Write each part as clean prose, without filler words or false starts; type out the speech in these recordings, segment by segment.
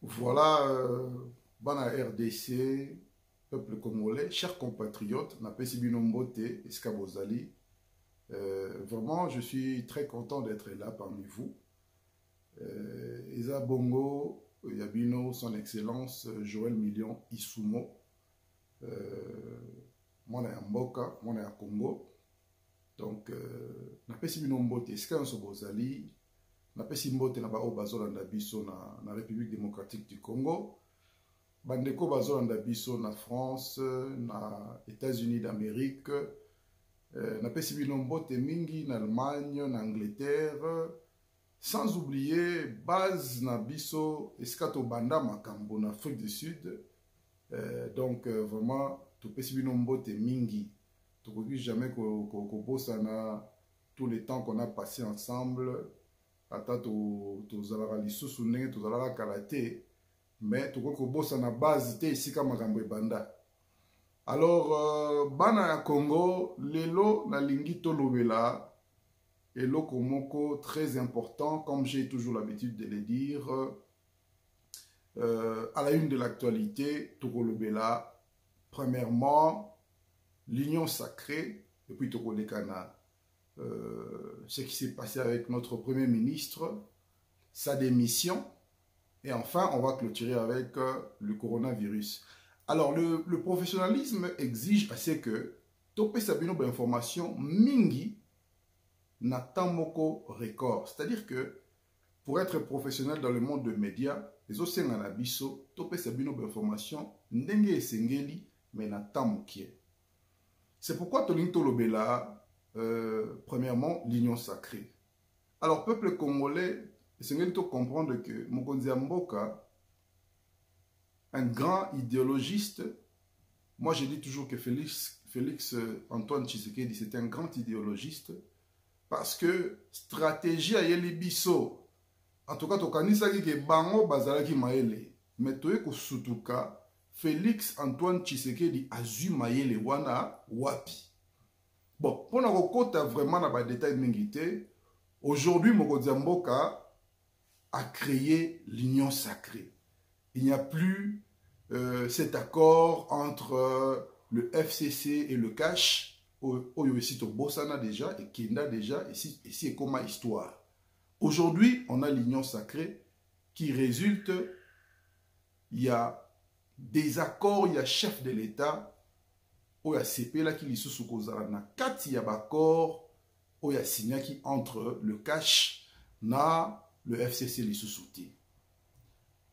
Voilà, bana RDC, peuple congolais, chers compatriotes, Napesi Binombote, Eskabozali. Vraiment, je suis très content d'être là parmi vous. Isa Bongo, Yabino, son excellence, Joël Million Isumo. Moi, je suis Mboka, moi, je suis Congo. Donc, Napesi Binombote, Eskabozali. Napesi mbote na ba o bazolanda biso na République démocratique du Congo. Bandeko bazolanda biso na France, na États-Unis d'Amérique. Napesi bino mbote mingi na Allemagne, na Angleterre. Sans oublier base na biso eskato banda makambo na Afrique du Sud. Donc vraiment topesi bino mbote mingi. Tokoki jamais ko bosana tous les temps qu'on a passé ensemble. Ata tozalaka lisusu ndenge tozalaka kala te, mais tokoki kobosa na base te esika makambo ebanda. Alors bana ya Congo lelo nalingi tolobela eloko moko très important, comme j'ai toujours l'habitude de le dire, à la une de l'actualité. Tokolobela premièrement l'union sacrée, et puis tokolekana ce qui s'est passé avec notre Premier ministre, sa démission, et enfin on va clôturer avec le coronavirus. Alors le professionnalisme exige assez que topé sabino ba information mingi na tamoko record, c'est-à-dire que pour être professionnel dans le monde de médias, les osenga na biso topé sabino ba information ndenge esengeli mais na tamokie. C'est pourquoi tolinto lobela premièrement, l'union sacrée. Alors, peuple congolais, c'est qu'il faut comprendre que Mokonzi Mboka, un grand idéologiste, moi je dis toujours que Félix Antoine Tshisekedi, c'est un grand idéologiste, parce que stratégie à Yelibiso, en tout cas, tokanisaki ke bango bazalaki maele, mais toye ko sutuka, Félix Antoine Tshisekedi azu maele wana wapi. Bon, pour nous raconter vraiment dans les détails mingi, aujourd'hui, Mokonzi Mboka a créé l'union sacrée. Il n'y a plus cet accord entre le FCC et le CACH, ici au Bossana déjà, et Kenda déjà, ici est comme histoire. Aujourd'hui, on a l'union sacrée qui résulte, il y a des accords, il y a chef de l'État, oya sepela ki lisusu kozala na kati ya bakor oya signaki entre le CACH na le FCC lisusu te.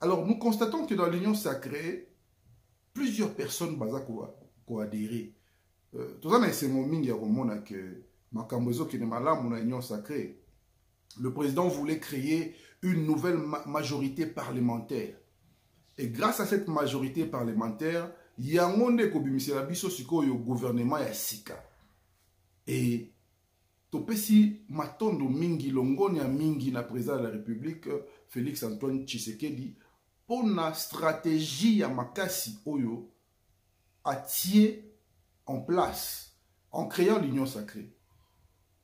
Alors nous constatons que dans l'union sacrée, plusieurs personnes baza ko adhérer. Tozana esengo mingi ya komona que makambo ezokende malamu na union sacrée. Le président voulait créer une nouvelle majorité parlementaire. Et grâce à cette majorité parlementaire, yangonde ko bimisela biso sikoyo gouvernement ya sika. Et topesi matondo mingi longoni ya mingi na président de la République Félix Antoine Tshisekedi pour na stratégie ya makasi oyo atie en place en créant l'union sacrée.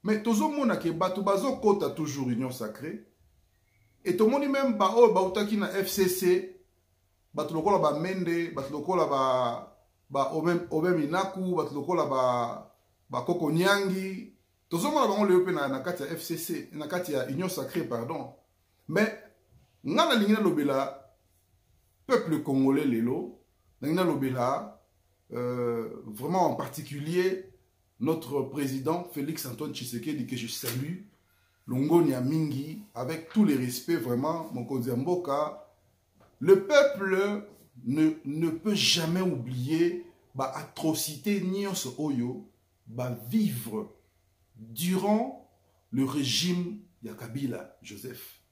Mais tozo mona ke bato bazo kota toujours union sacrée et to moni même ba o bautaki na FCC bato lokola ba mende, bato lokola ba obem inaku, bato lokola ba koko nyangi. Tozomona bango leo pe na kati ya FCC, na kati ya Union Sacrée, pardon. Mais ngana lingina lobela peuple congolais lelo, lingina lobela vraiment en particulier notre président Félix Antoine Tshisekedi que je salue, Longoni Mingi, avec tous les respects vraiment, Mokonzi Mboka. Le peuple ne peut jamais oublier l'atrocité nyonso oyo vivre durant le régime de Kabila Joseph.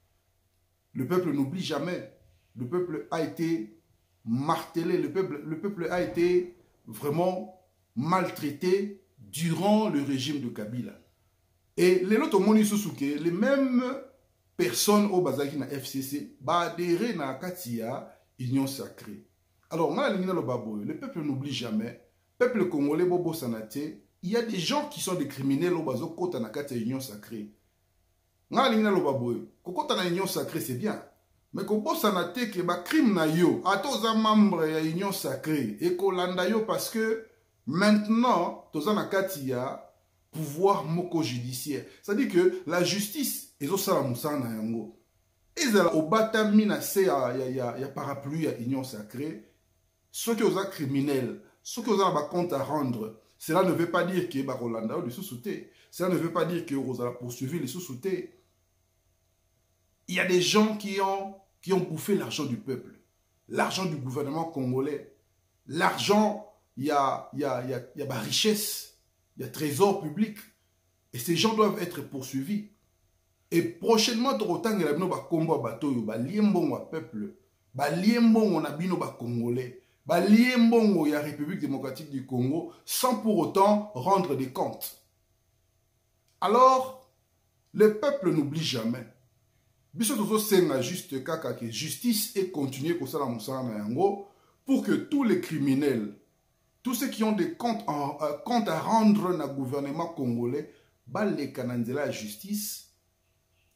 Le peuple n'oublie jamais. Le peuple a été martelé, le peuple a été vraiment maltraité durant le régime de Kabila. Et les autres les mêmes personne au bazaki na FCC ba adhérer na katia union sacrée. Alors le peuple n'oublie jamais, peuple congolais bobo sanate, il y a des gens qui sont des criminels au bazo kota na katia union sacrée. Kokota na union sacrée c'est bien, Mais ko bosana te ke ba crime na yo, atoza membre ya union sacrée et ko landa yo parce que maintenant toza na kati ya pouvoir moko judiciaire. C'est-à-dire que la justice ezo sala musala na yango. Ezala obata mina se ya parapluie ya union sacrée. Ceux qui ont criminels, ceux qui ont un compte à rendre, cela ne veut pas dire que Rolanda ou les sous-soutés. Cela ne veut pas dire que Rosa a poursuivi les sous-soutés. Il y a des gens qui ont bouffé l'argent du peuple, l'argent du gouvernement congolais. L'argent, il y a la richesse, il y a trésor public. Et ces gens doivent être poursuivis. Et prochainement, tu autant que la combat bateau, ba liembongo peuple, ba liembongo na bino ba congolais. Ba liembongo ya République démocratique du Congo sans pour autant rendre des comptes. Alors, le peuple n'oublie jamais. Biso tozo senga juste kaka que justice et continuer comme ça dans Moussala Yango pour que tous les criminels, tous ceux qui ont des comptes à rendre dans le gouvernement congolais, ba les canadiens la justice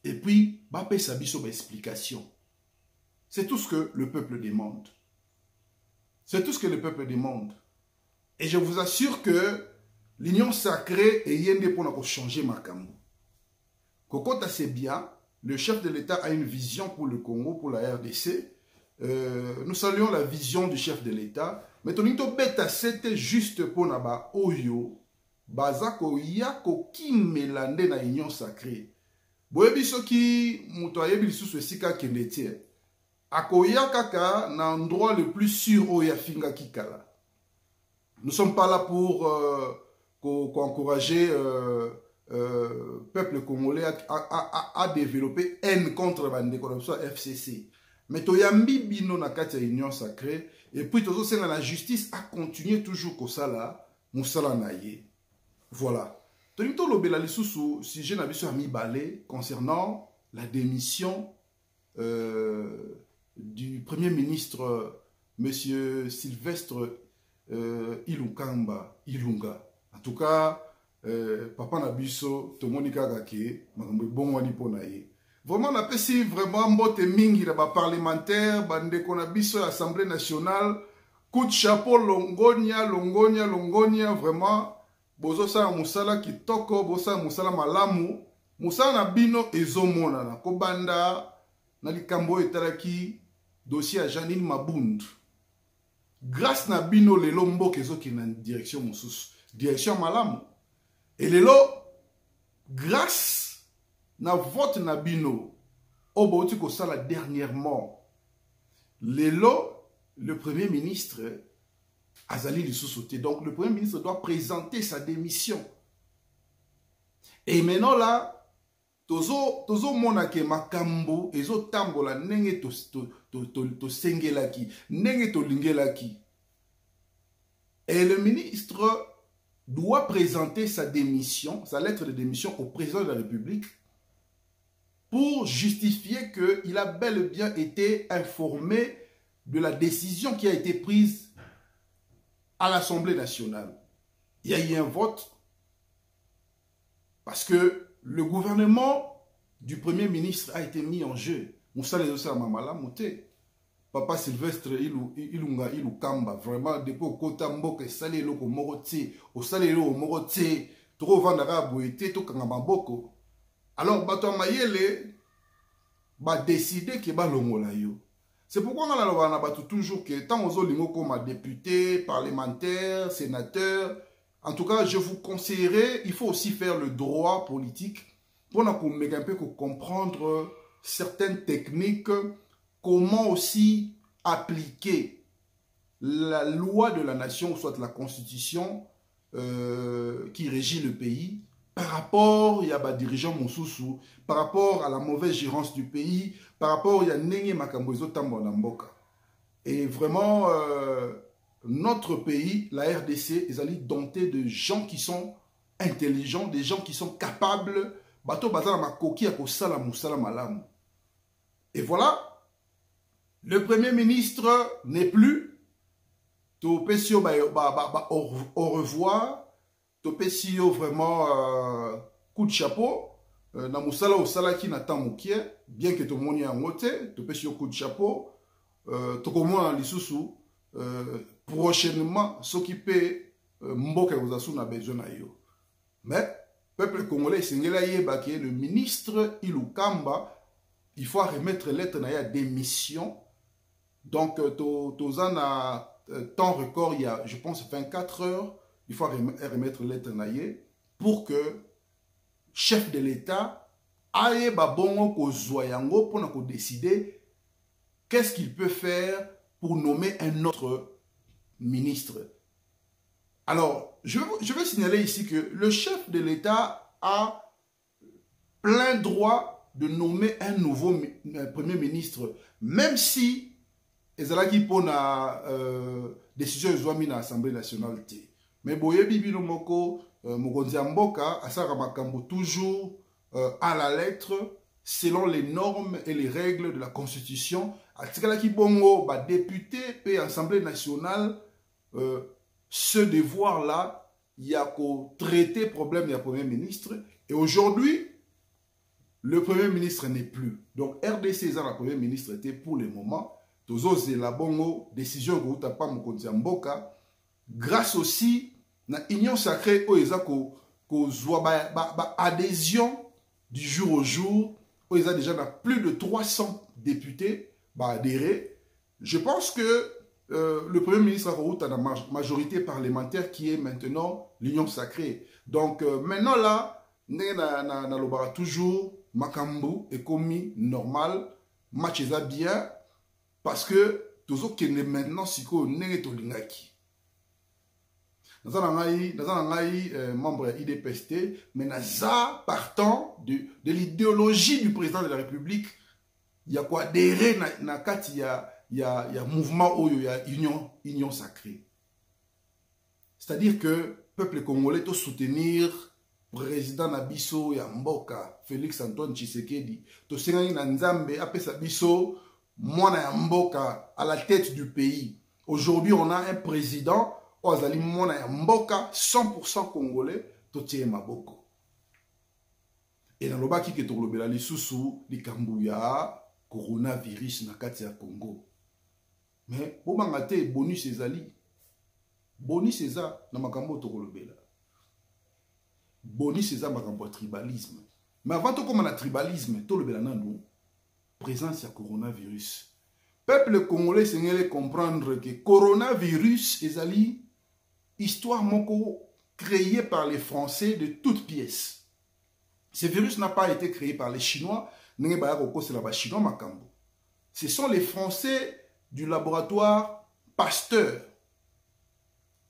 et puis ba paye sa biso ba explication. C'est tout ce que le peuple demande. C'est tout ce que le peuple demande. Et je vous assure que l'union sacrée est yende pour changer Makambo. Kokota c'est bien, le chef de l'État a une vision pour le Congo, pour la RDC. Nous saluons la vision du chef de l'État. Mais Tonito Beta, c'était juste pour Naba Oyo, Bazako Yako Kimelande na union sacrée. Boyebiso ki mutoyebi lisusu esika kendetie. Akoya kaka na endroit le plus sûr où yafinga kikala. Nous ne sommes pas là pour encourager peuple congolais à développer haine contre la corruption FCC. Mais toyambi bino na kati ya union sacrée et puis tozo senga la justice a continué toujours kosala musala na ye. Voilà. Tonito lobela lisusu sujet na biso ami balé concernant la démission du Premier ministre, M. Sylvestre Ilunga. En tout cas, Papa Nabiso, Tomonika Gake, bon wani ponaye. Vraiment, on a passé vraiment mbote mingi la parlementaire, bande konabiso l'Assemblée nationale, coup de chapeau, longonia, vraiment, bozo sa musala kitoko, bosa musala malamu, musala na bino ezomona na kobanda na likambo etalaki dossier à Janine Mabund. Grâce na bino lelo mboke ezoki na direction mosusu, direction malamu. Et lelo grâce na vote na bino oboti ko sala dernièrement. Lelo le premier ministre Azali Lisusote. Donc le premier ministre doit présenter sa démission. Et maintenant là tozo monake makambo ezo tambola nenge to sengelaki nenge to lingelaki. Et le ministre doit présenter sa démission, sa lettre de démission au président de la République pour justifier qu'il a bel et bien été informé de la décision qui a été prise à l'Assemblée nationale. Il y a eu un vote parce que le gouvernement du Premier ministre a été mis en jeu. Moussa les Ossa Mamala Mouté. Papa Sylvestre Ilunga Ilukamba. Vraiment, depuis au Kota Mboke, Salé Loko Moroté, au Salé Loko Moroté, Toro Vandara Bouete, Tokangamaboko. Alors, Bato Mayele va décider qu'il va l'ongola yo. C'est pourquoi on a toujours que tant aux autres comme député, parlementaire, sénateur, en tout cas, je vous conseillerais, il faut aussi faire le droit politique pour un peu comprendre certaines techniques, comment aussi appliquer la loi de la nation, soit la constitution qui régit le pays, par rapport à des dirigeants Moussoussou, par rapport à la mauvaise gérance du pays, par rapport à Nenge Makambozo Tambonamboka. Et vraiment, notre pays, la RDC, ils allaient dompter de gens qui sont intelligents, des gens qui sont capables. Et voilà, le Premier ministre n'est plus. Au revoir. Topesio vraiment coup de chapeau. Na musala au salaki na tamoukie. bien que tout le monde ait un côté, tu peux sur coup de chapeau, tu commences à l'issue, prochainement, s'occuper, mboka vous a besoin de yo. Mais, peuple congolais, c'est le ministre Ilukamba, il faut remettre lettre à démission. Donc, tu as temps record, il y a, je pense, 24 heures, il faut remettre lettre à pour que chef de l'État aille babongo ko zoyango pour décider qu'est-ce qu'il peut faire pour nommer un autre ministre. Alors, je veux signaler ici que le chef de l'État a plein droit de nommer un nouveau premier ministre, même si ezalaki pona décision ezwami na Assemblée nationale te. Mais boyebi bino moko mokonzi ya mboka asaka makambo toujours à la lettre selon les normes et les règles de la Constitution. Atikalaki bongo ba député pe Assemblée nationale ce devoir-là, il y a qu'au traiter problème du Premier ministre. Et aujourd'hui, le Premier ministre n'est plus. Donc, RDC, le Premier ministre était pour le moment. Tozo la bongo décision que vous n'avez pas mokonzi mboka. Grâce aussi à l'union sacrée, où adhésion du jour au jour, où il y a déjà plus de 300 députés adhérés. Je pense que le Premier ministre a la majorité parlementaire qui est maintenant l'union sacrée. Donc maintenant là, na toujours makambu et commis normal, match est bien parce que tous qui est maintenant siko nenge to lingaki. Dans un membre IDPST, mais naza partant de l'idéologie du président de la République, il y a quoi adhérer na kati il y a mouvement où il y a union sacrée. C'est-à-dire que le peuple congolais doit soutenir le président Nabiso ya Mboka, Félix Antoine Tshisekedi. To sengani na Nzambe apesa biso mwana ya Mboka à la tête du pays. Aujourd'hui, on a un président Ozali mwana ya Mboka 100% congolais to tie maboko. Et dans le bas qui est au lobela li susu li kambuya coronavirus na kati ya Congo. Mais pour mangate bonus ezali bonus eza na makambo to kolobela bonus eza makambo tribalisme. Mais avant to comme na tribalisme to lobela nanu présence ya coronavirus. Peuple congolais sengele comprendre que coronavirus ezali histoire moko créée par les Français de toutes pièces. Ce virus n'a pas été créé par les Chinois, ce sont les Français du laboratoire Pasteur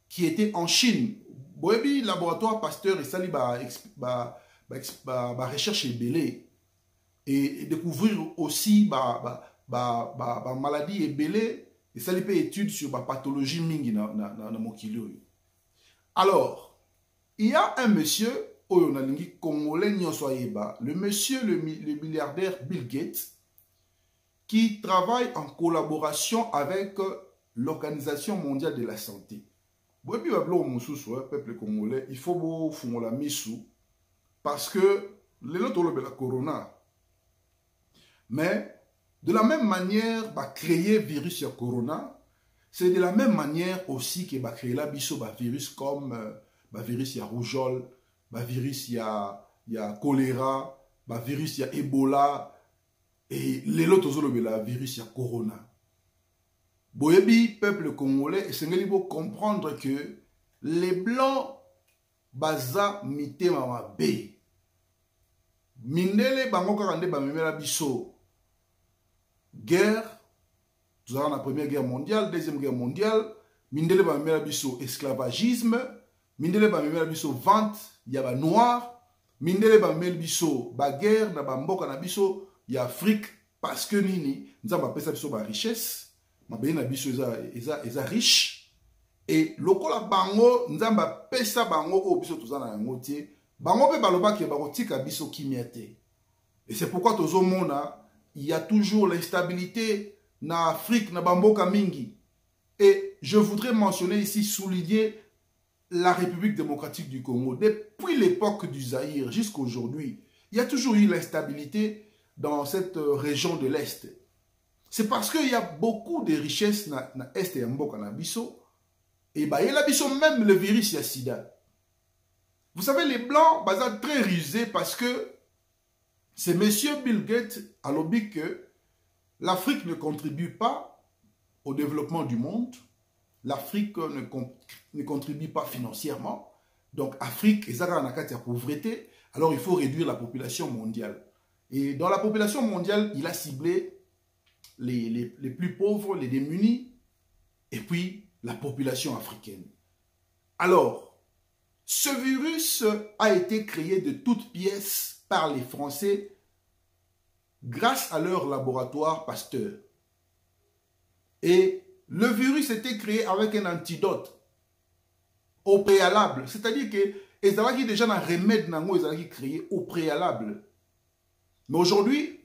qui étaient en Chine. Le laboratoire Pasteur et recherche est belé et découvrir aussi maladie est belé et ça peut étude sur la pathologie mingi na mokili. Alors, il y a un monsieur le monsieur, le milliardaire Bill Gates, qui travaille en collaboration avec l'Organisation mondiale de la santé. Peuple congolais, il faut faire la mise parce que les autres ont la corona. Mais de la même manière, créer virus sur corona, c'est de la même manière aussi que créer la virus comme virus ya rougeole. Virus, il y a choléra, virus, il y a Ebola, et les autres virus, il y a corona. Boyebi, peuple congolais, c'est comprendre que les blancs, baza mite mama be. Mindele bango kakande bamemela biso. Guerre, nous avons la première guerre mondiale, deuxième guerre mondiale, mindele bamemela biso esclavagisme, mindele bamemela biso vente, il y a noir, mindele bamemela biso guerre, na bamboka na biso, il y a Afrique, parce que nini, nous avons appelé ça biso ba richesse, ma na biso eza riche, et lokola bango, nous avons appelé ça bango o biso tozana yango tie, bango pe baloba ki bango tika biso kimiate. Et c'est pourquoi tozo mona, il y a toujours l'instabilité na Afrique, na bamboka mingi. Et je voudrais mentionner ici, souligner la République démocratique du Congo. Depuis l'époque du Zaïre jusqu'à aujourd'hui, il y a toujours eu l'instabilité. dans cette région de l'Est. C'est parce qu'il y a beaucoup de richesses dans l'Est et en Bisso. Et il y a même le virus y a sida. Vous savez, les Blancs sont très rusés parce que c'est M. Bill Gates a lobby que l'Afrique ne contribue pas au développement du monde. L'Afrique ne contribue pas financièrement. Donc, Afrique, et la pauvreté, alors il faut réduire la population mondiale. Et dans la population mondiale, il a ciblé les plus pauvres, les démunis, et puis la population africaine. Alors, ce virus a été créé de toutes pièces par les Français grâce à leur laboratoire Pasteur. Et le virus était créé avec un antidote au préalable. C'est-à-dire que les avaient déjà un remède ils avaient créé au préalable. Mais aujourd'hui,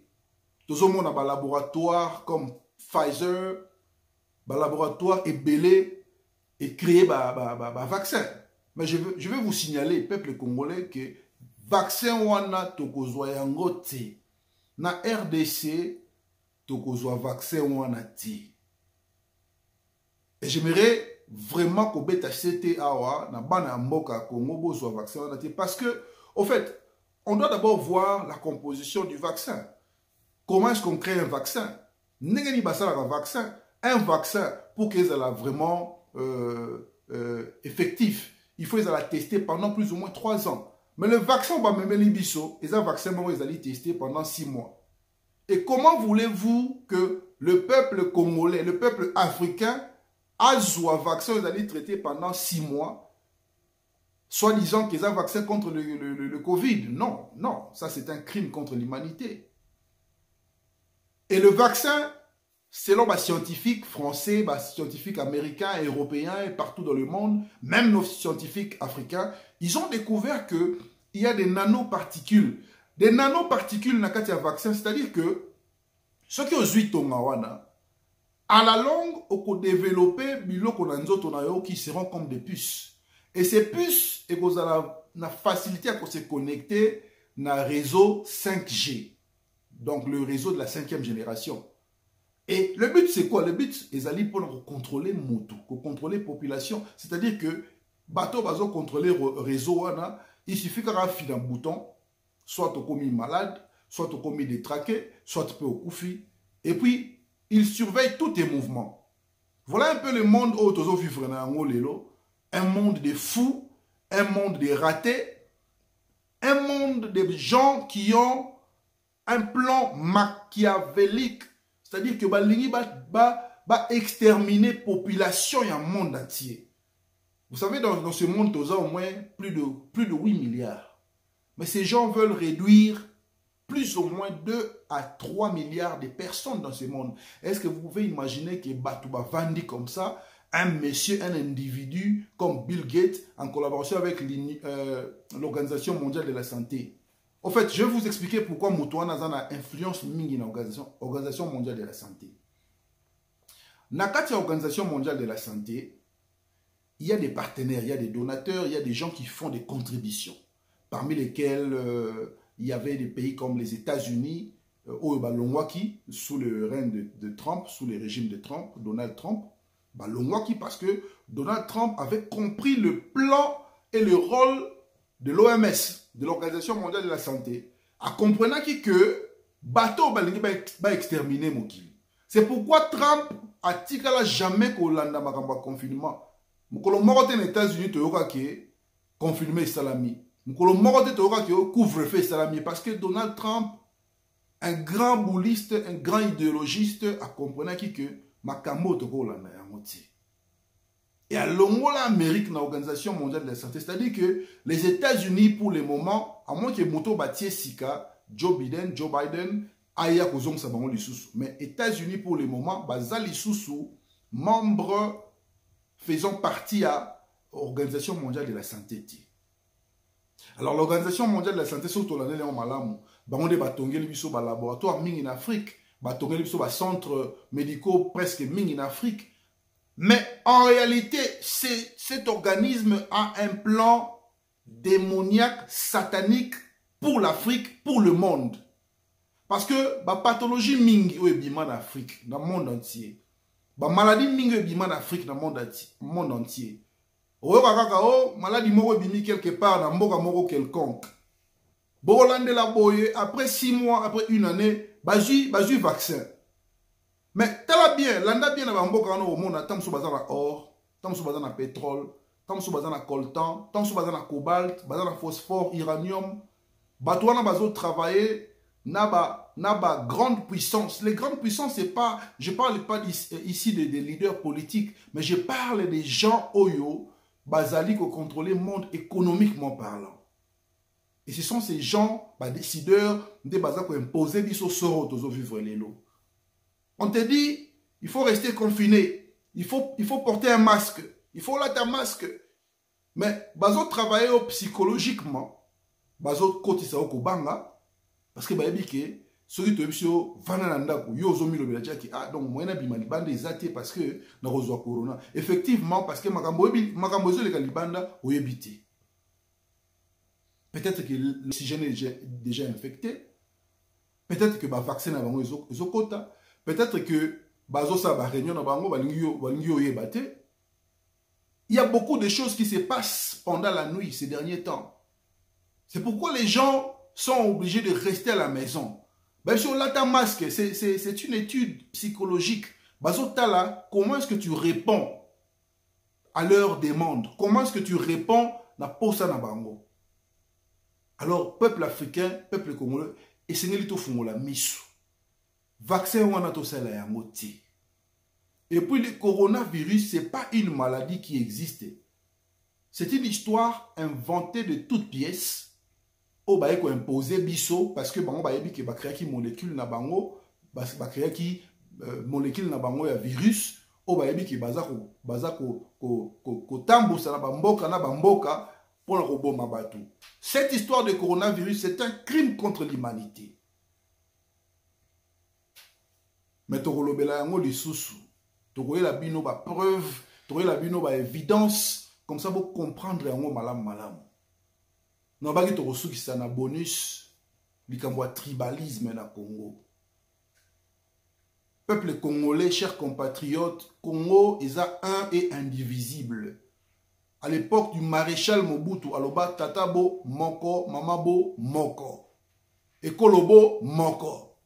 tout le monde a un laboratoire comme Pfizer, un laboratoire ébélé et créé un vaccin. Mais je vais vous signaler, peuple congolais, que vaccin wana tokozwa yango te. Na RDC, tokozwa vaccin wana te. Et j'aimerais vraiment qu'on bête acheter awa na bana mboka Congo bozwa vaccin wana te parce que au fait, on doit d'abord voir la composition du vaccin. Comment est-ce qu'on crée un vaccin? N'engeni basala un vaccin pour qu'il soit vraiment effectif. Il faut la tester pendant plus ou moins 3 ans. Mais le vaccin, on va même l'Ibiso, et un vaccin, ils allaient tester pendant 6 mois. Et comment voulez-vous que le peuple congolais, le peuple africain, a un vaccin, ils allaient traiter pendant 6 mois, soi-disant qu'ils ont un vaccin contre le Covid? Non, non, ça c'est un crime contre l'humanité. Et le vaccin, selon les scientifiques français, les scientifiques américains, européens et partout dans le monde, même nos scientifiques africains, ils ont découvert qu'il y a des nanoparticules. Des nanoparticules dans le vaccin, c'est-à-dire que ceux qui ont eu Tongawana, à la longue, on peut développer qui seront comme des puces. Et ces puces, ils ont la facilité à se connecter dans le réseau 5G, donc le réseau de la 5e génération. Et le but, c'est quoi? Le but, c'est pour contrôler moto, pour contrôler la population. C'est-à-dire que, bateau, contrôler le réseau, il suffit qu'un fil d'un bouton, soit tu commis malade, soit tu commis détraqué, soit tu peux au koufi. Et puis, il surveille tous tes mouvements. Voilà un peu le monde où tu vivre un monde de fous, un monde de ratés, un monde de gens qui ont un plan machiavélique. C'est-à-dire que va exterminer la population et un monde entier. Vous savez, dans ce monde, il y a au moins plus de 8 milliards. Mais ces gens veulent réduire plus ou moins 2 à 3 milliards de personnes dans ce monde. Est-ce que vous pouvez imaginer que Batouba Vandi comme ça, un monsieur, un individu comme Bill Gates, en collaboration avec l'Organisation mondiale de la santé? En fait, je vais vous expliquer pourquoi Moutouana a une influence mingi dans l'Organisation mondiale de la santé. Dans l'Organisation mondiale de la santé, il y a des partenaires, il y a des donateurs, il y a des gens qui font des contributions, parmi lesquels il y avait des pays comme les États-Unis, sous le règne de Trump, sous le régime de Trump, Donald Trump, parce que Donald Trump avait compris le plan et le rôle de l'OMS, de l'Organisation mondiale de la santé, à comprendre que bateau va exterminer Mokili. C'est pourquoi Trump a dit qu'il n'a jamais confinement. Mokolo morote les États-Unis toyoka ke confirmer salami. Mokolo morote toyoka ke couvre-feu salami parce que Donald Trump, un grand bouliste, un grand idéologiste, a compris que makambo tokola na yamoti. Et à l'Amérique, dans l'Organisation mondiale de la santé, c'est-à-dire que les États-Unis, pour le moment, à moins que Moto Batie Sika, Joe Biden, Aya Kozong Sabango Lissousou. Mais États-Unis, pour le moment, Baza Lissousou, membre faisant partie à l'Organisation mondiale de la santé. Alors, l'Organisation mondiale de la santé, surtout l'année en Malamu, Bangonde Batongeli Biso, laboratoire Ming en Afrique, Batongeli Biso, centre médicaux presque Ming en Afrique. Mais en réalité, cet organisme a un plan démoniaque, satanique pour l'Afrique, pour le monde. Parce que la pathologie mingi ou ebima en Afrique, dans le monde entier. La maladie mingi ebima en Afrique, dans le monde entier. Ou maladie moko ebimi quelque part dans mboka moko quelconque. Bolande la boye, après 6 mois, après 1 année, bazui vaccin. Mais tala bien, landa bien na mboka no au monde, tam so bazana or, tam so bazana pétrole, tam so bazana coltan, tam so bazana cobalt, bazana phosphore, uranium. Batouana bazo travailler na grande puissance. Les grandes puissances, c'est pas, je parle pas ici des leaders politiques, mais je parle des gens oyo, bazali qui contrôlent le monde économiquement parlant. Et ce sont ces gens, décideurs, des bazas qui imposent biso soro tozo vivre les lots. On te dit, il faut rester confiné, il faut porter un masque, il faut là un masque. Mais bazo travailler psychologiquement, bazo kotisa okobanga. Parce que bayebi ke soki to ebisio vana na ndako yo zo milo bela jaki donc moyena bimani bande ezate parce que na rozwa corona effectivement parce que makambo ezo leka libanda oyebite. Peut-être que l'oxygène est déjà infecté, peut-être que ba vaccin na bango ezokota, peut-être que bazo sa ba réunion na bango balingi oyebate. Il y a beaucoup de choses qui se passent pendant la nuit ces derniers temps. C'est pourquoi les gens sont obligés de rester à la maison. Ben, sur l'ata masque, c'est une étude psychologique. Bazotala, comment est-ce que tu réponds à leurs demandes? Comment est-ce que tu réponds na posa na bango? Alors, peuple africain, peuple congolais, et c'est n'élito fungola misu. Vaccin wana to sala ya moti. Et puis le coronavirus, c'est pas une maladie qui existe. C'est une histoire inventée de toutes pièces. O ba ko imposer biso parce que bango ba yebi ke ba créer ki molécule na bango ba créer ki molécule na bango ya virus o ba yebi ke baza ko tambosa na bamboka pour la roboma batu. Cette histoire de coronavirus, c'est un crime contre l'humanité. Mais tokolobela yango lisusu tokoyela bino ba preuve, tokoyela bino ba évidence comme ça vous comprendre yango malam. Non, pas que tu reçois qui un bonus, likambo tribalisme na Congo. Peuple congolais, chers compatriotes, Congo est un et indivisible. À l'époque du maréchal Mobutu, aloba tatabo moko, mamabo moko, et kolobo moko.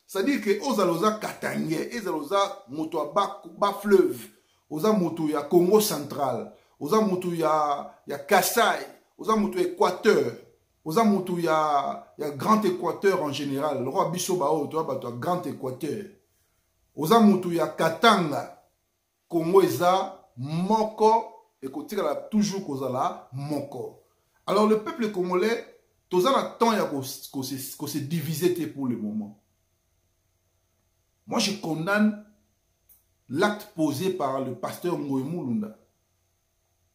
C'est-à-dire que ozaloza katangye, ozaloza moto ba fleuve, oza moto ya Congo central, oza moto ya Kassai. Oza mutu Équateur, oza mutu ya Grand Équateur en général, le roi Bisso Bao, tu vois, Grand Équateur. Oza mutu ya Katanga, Congo eza moko, et kotika la toujours kozala moko. Alors le peuple congolais, toza la temps ya ko se diviser pour le moment. Moi je condamne l'acte posé par le pasteur Ngoïmou Lunda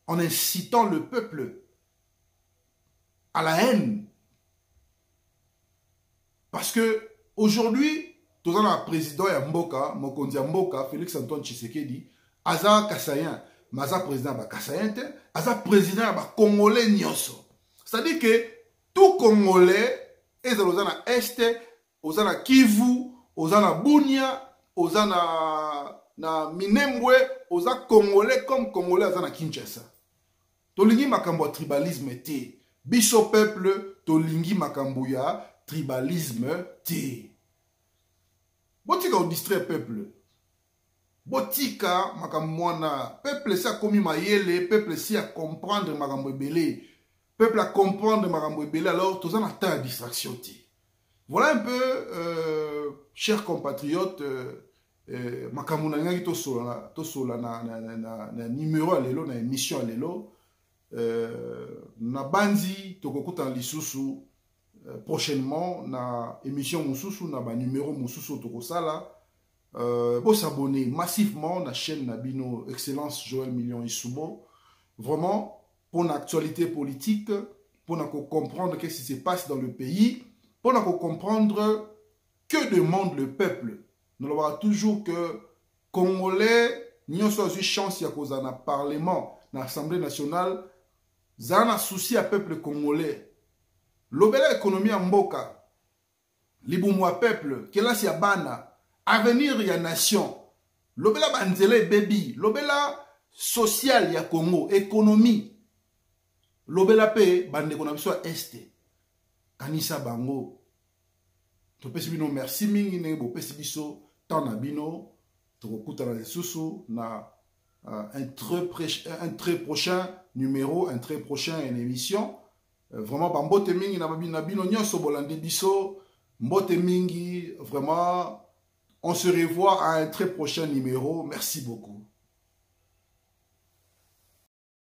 en incitant le peuple à la haine. Parce que aujourd'hui, tout le président ya Mboka, Mokonzi ya Mboka, Félix Antoine Tshisekedi, aza Kassayen, mais aza président ba Kassayen, aza président ba Congolais nyonso. C'est-à-dire que tout Congolais, oza na Este, oza na Kivu, oza na Bunia, oza na Minembwe, oza Congolais comme Congolais aza na Kinshasa. Tolingi makambo tribalisme te. Biso peuple, tolingi makambo ya tribalisme te. Botika au distrait peuple. Botika makambo wana. Peuple si a commis mayele, peuple si a comprendre makambo ebele. Peuple a comprendre makambo ebele, alors tous en attend à distraction te. Voilà un peu, chers compatriotes, makambo na ngaki to sola na numéro à l'élo, na émission à l'élo. Na bandi tokokuta lisusu prochainement na émission mususu na ba numéro mususu tokosala bo s'abonner massivement na chaîne Nabino Excellence Joël Million Isubo vraiment pour l'actualité politique pour comprendre qu'est-ce qui se passe dans le pays pour comprendre que demande le peuple. Nous le voyons toujours que Congolais n'y a pas eu chance à cause d'un parlement dans l'Assemblée nationale. Zana souci à peuple congolais. L'obéla économie en Mboka. Liboumwa peuple, Kelas ya bana, avenir ya nation. Lobela banzele baby, lobela social ya Congo, économie. Lobela pe bande qu'on a besoin este. Kanisa bango. To pesi bino merci mingi ne bo pesi biso tant na bino. To kuta na susu na un très prochain numéro, un très prochain émission. Vraiment bambote mingi na bino nyonso bolande biso. Mbote mingi, vraiment, on se revoit à un très prochain numéro. Merci beaucoup.